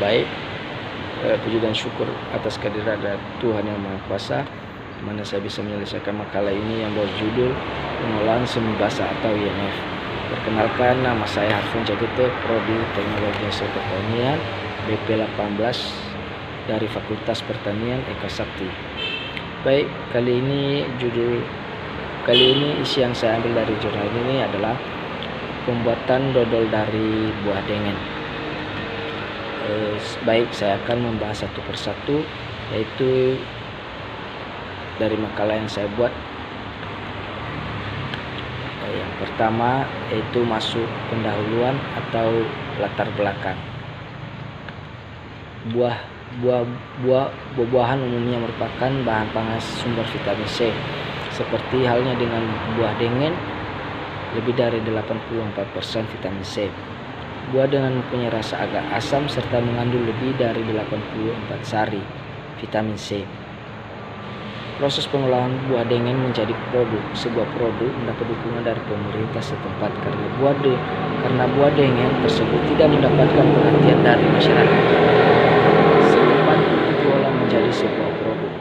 Baik, puji dan syukur atas kehadiran Tuhan Yang Maha Kuasa, mana saya bisa menyelesaikan makalah ini yang berjudul Pengolahan Semi Basah atau IMF. Perkenalkan, nama saya Harfun Jagete, Prodi Teknologi Hasil Pertanian BP 18 dari Fakultas Pertanian Eka Sakti. Baik, kali ini isi yang saya ambil dari jurnal ini adalah pembuatan dodol dari buah dengen. Baik, saya akan membahas satu persatu, yaitu dari makalah yang saya buat. Yang pertama yaitu masuk pendahuluan atau latar belakang. Buah-buahan umumnya merupakan bahan pangan sumber vitamin C. Seperti halnya dengan buah dengen, lebih dari 84% vitamin C. Buah dengen mempunyai rasa agak asam serta mengandung lebih dari 84 sari vitamin C. Proses pengolahan buah dengen menjadi sebuah produk mendapat dukungan dari pemerintah setempat karena buah dengen tersebut tidak mendapatkan perhatian dari masyarakat setempat diolah menjadi sebuah produk.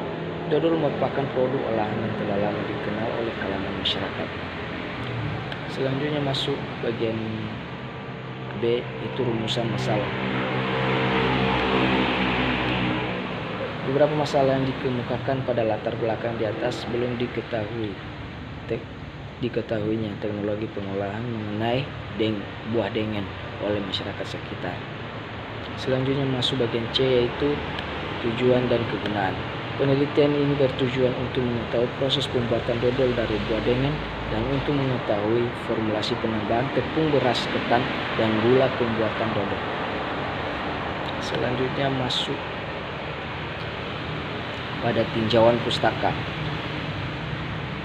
Dodol merupakan produk olahan yang telah lama dikenal oleh kalangan masyarakat. Selanjutnya masuk bagian B, itu rumusan masalah. Beberapa masalah yang dikemukakan pada latar belakang di atas belum diketahuinya teknologi pengolahan mengenai buah dengen oleh masyarakat sekitar. Selanjutnya masuk bagian C, yaitu tujuan dan kegunaan. Penelitian ini bertujuan untuk mengetahui proses pembuatan dodol dari buah dengen dan untuk mengetahui formulasi penambahan tepung beras ketan dan gula pembuatan dodol. Selanjutnya masuk pada tinjauan pustaka.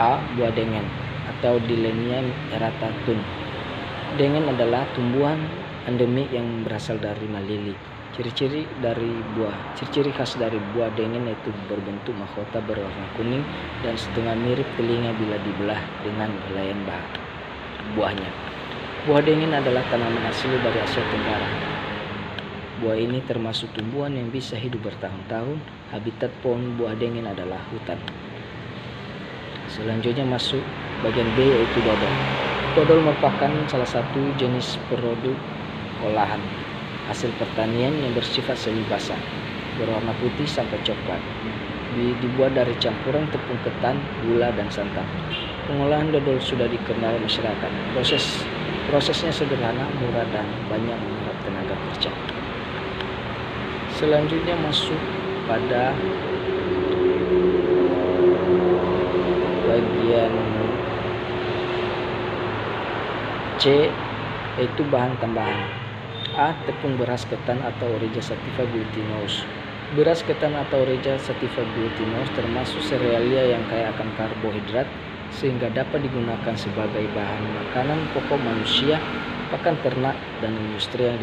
A. Buah dengen atau Dilenia eratatun. Dengen adalah tumbuhan endemik yang berasal dari Malili. Ciri-ciri khas dari buah dengen yaitu berbentuk mahkota berwarna kuning dan setengah mirip telinga bila dibelah dengan helaian buahnya. Buah dengen adalah tanaman asli dari Asia Tenggara. Buah ini termasuk tumbuhan yang bisa hidup bertahun-tahun. Habitat pohon buah dengen adalah hutan. Selanjutnya masuk bagian B, yaitu dodol. Dodol merupakan salah satu jenis produk olahan hasil pertanian yang bersifat semi basah, berwarna putih sampai coklat. Dibuat dari campuran tepung ketan, gula, dan santan. Pengolahan dodol sudah dikenal masyarakat. Prosesnya sederhana, murah, dan banyak menyerap tenaga kerja. Selanjutnya masuk pada bagian C, yaitu bahan tambahan. A. Tepung beras ketan atau Oryza sativa glutinous. Beras ketan atau Oryza sativa glutinous termasuk serealia yang kaya akan karbohidrat sehingga dapat digunakan sebagai bahan makanan pokok manusia, pakan ternak, dan industri yang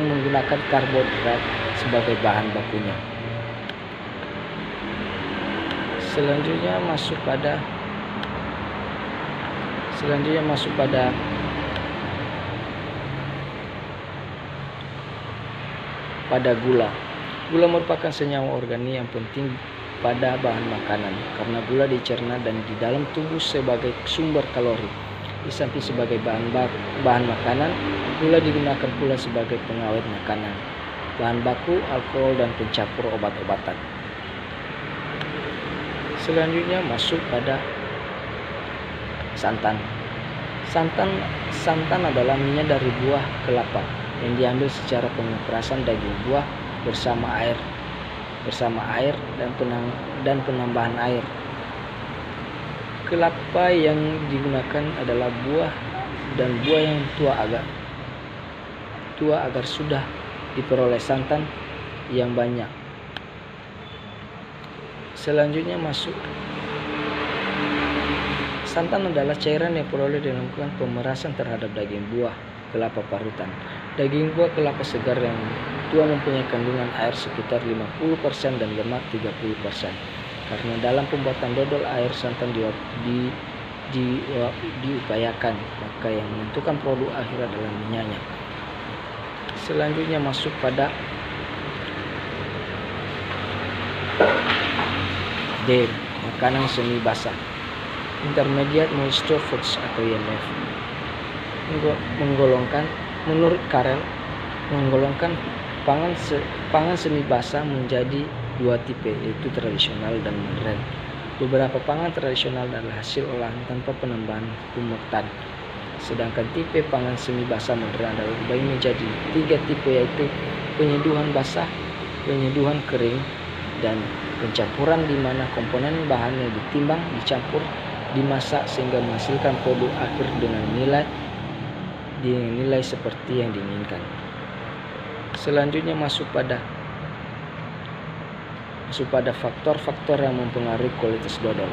menggunakan karbohidrat sebagai bahan bakunya. Selanjutnya masuk pada gula. Gula merupakan senyawa organik yang penting pada bahan makanan karena gula dicerna dan di dalam tubuh sebagai sumber kalori. Di samping sebagai bahan makanan, gula digunakan pula sebagai pengawet makanan, bahan baku, alkohol, dan pencampur obat-obatan. Selanjutnya masuk pada santan. Santan adalah minyak dari buah kelapa yang diambil secara pengoperasan daging buah bersama air dan penambahan air. Kelapa yang digunakan adalah buah yang tua agar sudah diperoleh santan yang banyak. Selanjutnya masuk santan adalah cairan yang peroleh dilakukan pemerasan terhadap daging buah kelapa parutan. Daging buah kelapa segar yang tua mempunyai kandungan air sekitar 50% dan lemak 30%. Karena dalam pembuatan dodol air santan diupayakan, maka yang menentukan produk akhir adalah minyaknya. Selanjutnya masuk pada D, makanan semi basah, intermediate moisture foods atau IMF. Menurut Carrel, menggolongkan pangan semi basah menjadi dua tipe, yaitu tradisional dan modern. Beberapa pangan tradisional adalah hasil olahan tanpa penambahan pemurtan, sedangkan tipe pangan semi basah modern adalah dibagi menjadi tiga tipe, yaitu penyeduhan basah, penyeduhan kering, dan pencampuran, di mana komponen bahannya ditimbang, dicampur, dimasak sehingga menghasilkan produk akhir dengan nilai seperti yang diinginkan. Selanjutnya masuk pada faktor-faktor yang mempengaruhi kualitas dodol.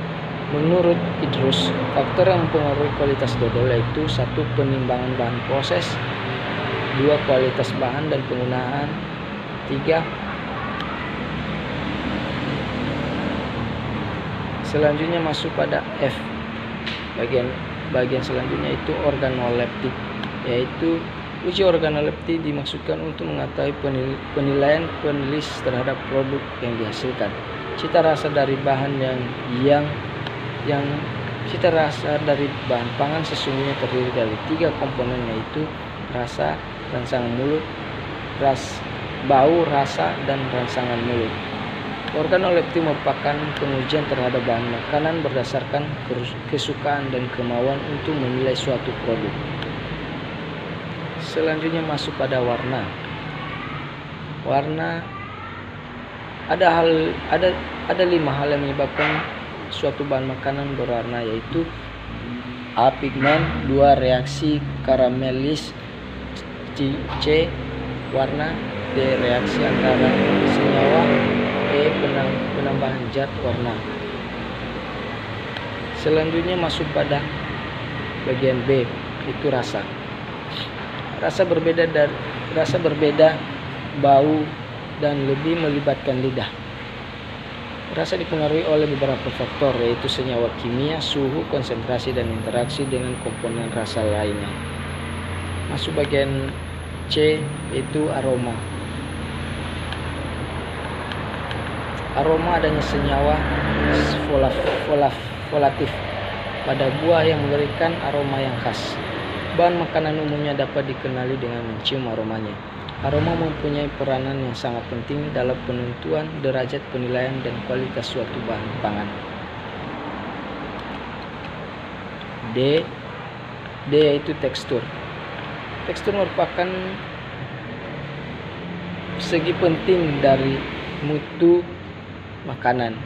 Menurut Idrus, faktor yang mempengaruhi kualitas dodol yaitu 1. Penimbangan bahan proses, 2. Kualitas bahan dan penggunaan, 3. Selanjutnya masuk pada F. Bagian selanjutnya itu organoleptik, yaitu uji organoleptik dimaksudkan untuk mengetahui penilaian penulis terhadap produk yang dihasilkan. Cita rasa dari bahan cita rasa dari bahan pangan sesungguhnya terdiri dari 3 komponen, yaitu rasa, rangsangan mulut, bau, rasa, dan rangsangan mulut. Organoleptik merupakan pengujian terhadap bahan makanan berdasarkan kesukaan dan kemauan untuk menilai suatu produk. Selanjutnya masuk pada warna. Warna ada 5 hal yang menyebabkan suatu bahan makanan berwarna, yaitu A. Pigmen, 2. Reaksi karamelis, C. Warna, D. Reaksi antara senyawa, E. Penambahan zat warna. Selanjutnya masuk pada bagian B, itu rasa. Rasa berbeda, bau, dan lebih melibatkan lidah. Rasa dipengaruhi oleh beberapa faktor, yaitu senyawa kimia, suhu, konsentrasi, dan interaksi dengan komponen rasa lainnya. Masuk bagian C, yaitu aroma. Aroma adanya senyawa volatif pada buah yang memberikan aroma yang khas. Bahan makanan umumnya dapat dikenali dengan mencium aromanya. Aroma mempunyai peranan yang sangat penting dalam penentuan derajat penilaian dan kualitas suatu bahan pangan. D yaitu tekstur. Tekstur merupakan segi penting dari mutu makanan,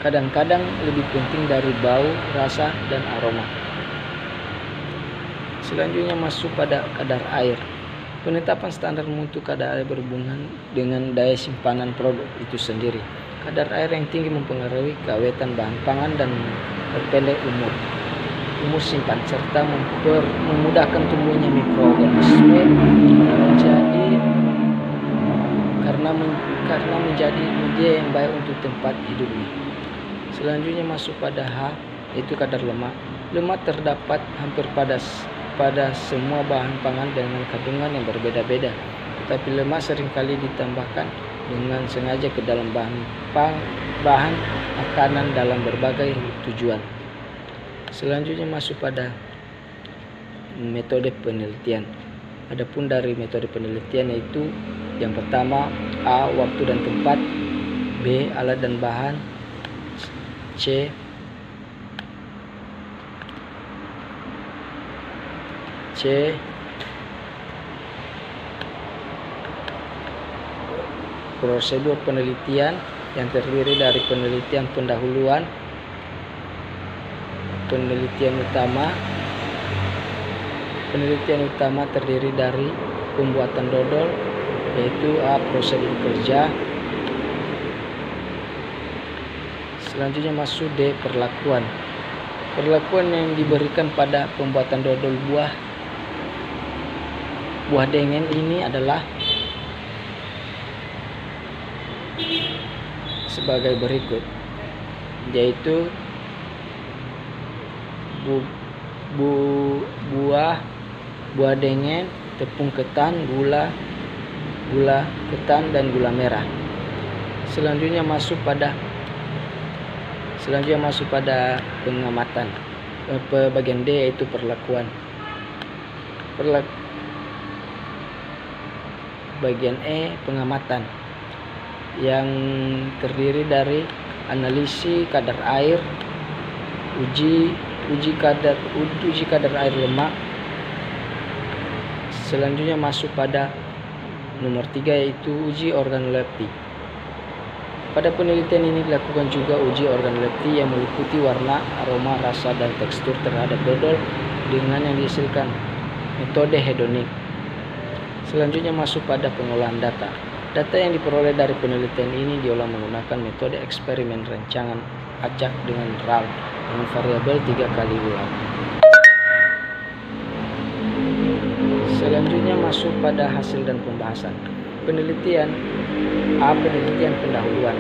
kadang-kadang lebih penting dari bau, rasa, dan aroma. Selanjutnya masuk pada kadar air. Penetapan standar mutu kadar air berhubungan dengan daya simpanan produk itu sendiri. Kadar air yang tinggi mempengaruhi keawetan bahan pangan dan memperpendek umur simpan, serta memudahkan tumbuhnya mikroorganisme karena menjadi media yang baik untuk tempat hidupnya. Selanjutnya masuk pada H, yaitu kadar lemak. Lemak terdapat hampir pada semua bahan pangan dengan kandungan yang berbeda-beda, tetapi lemak seringkali ditambahkan dengan sengaja ke dalam bahan makanan dalam berbagai tujuan. Selanjutnya masuk pada metode penelitian. Adapun dari metode penelitian yaitu yang pertama A. Waktu dan tempat, B. Alat dan bahan, C. Prosedur penelitian yang terdiri dari penelitian pendahuluan, penelitian utama terdiri dari pembuatan dodol, yaitu A. Prosedur kerja. Selanjutnya masuk D. Perlakuan. Perlakuan yang diberikan pada pembuatan dodol buah dengen ini adalah sebagai berikut, yaitu buah dengen, tepung ketan, gula, gula ketan, dan gula merah. Selanjutnya masuk pada pengamatan. Bagian D yaitu perlakuan. Bagian E pengamatan, yang terdiri dari analisis kadar air, uji kadar air lemak. Selanjutnya masuk pada nomor 3 yaitu uji organoleptik. Pada penelitian ini dilakukan juga uji organoleptik yang meliputi warna, aroma, rasa, dan tekstur terhadap dodol dengan yang dihasilkan metode hedonik. Selanjutnya masuk pada pengolahan data. Data yang diperoleh dari penelitian ini diolah menggunakan metode eksperimen rancangan acak dengan RAL dengan variabel 3 kali ulang. Selanjutnya masuk pada hasil dan pembahasan. Penelitian pendahuluan.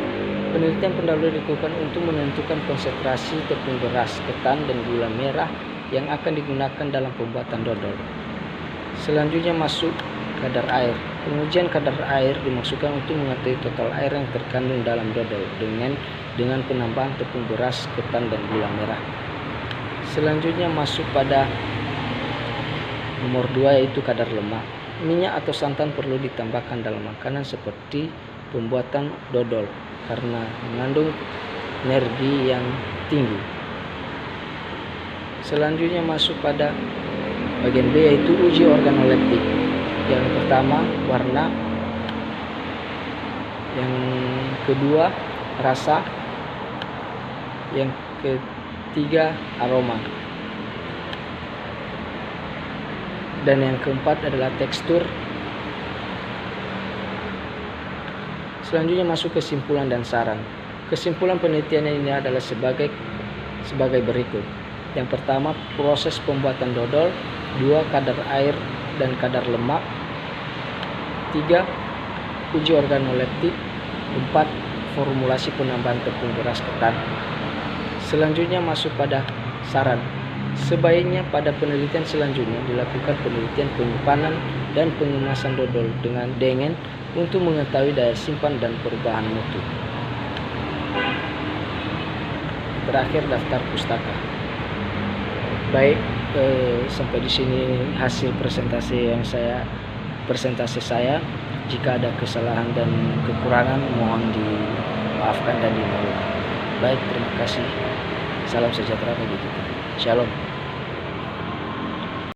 Penelitian pendahuluan dilakukan untuk menentukan konsentrasi tepung beras, ketan, dan gula merah yang akan digunakan dalam pembuatan dodol. Selanjutnya masuk kadar air. Pengujian kadar air dimaksudkan untuk mengetahui total air yang terkandung dalam dodol dengan penambahan tepung beras, ketan, dan gula merah. Selanjutnya masuk pada nomor 2 yaitu kadar lemak. Minyak atau santan perlu ditambahkan dalam makanan seperti pembuatan dodol karena mengandung energi yang tinggi. Selanjutnya masuk pada bagian B yaitu uji organoleptik. Yang pertama warna, yang kedua rasa, yang ketiga aroma, dan yang keempat adalah tekstur. Selanjutnya masuk kesimpulan dan saran. Kesimpulan penelitian ini adalah sebagai berikut. Yang pertama, proses pembuatan dodol. 2, kadar air dan kadar lemak. 3, uji organoleptik. 4, formulasi penambahan tepung beras ketan. Selanjutnya masuk pada saran. Sebaiknya pada penelitian selanjutnya dilakukan penelitian penyimpanan dan pengemasan dodol dengan untuk mengetahui daya simpan dan perubahan mutu. Terakhir, daftar pustaka. Baik, sampai di sini hasil presentasi saya. Jika ada kesalahan dan kekurangan mohon dimaafkan dan dimaklumi. Baik, terima kasih. Salam sejahtera bagi kita. Shalom.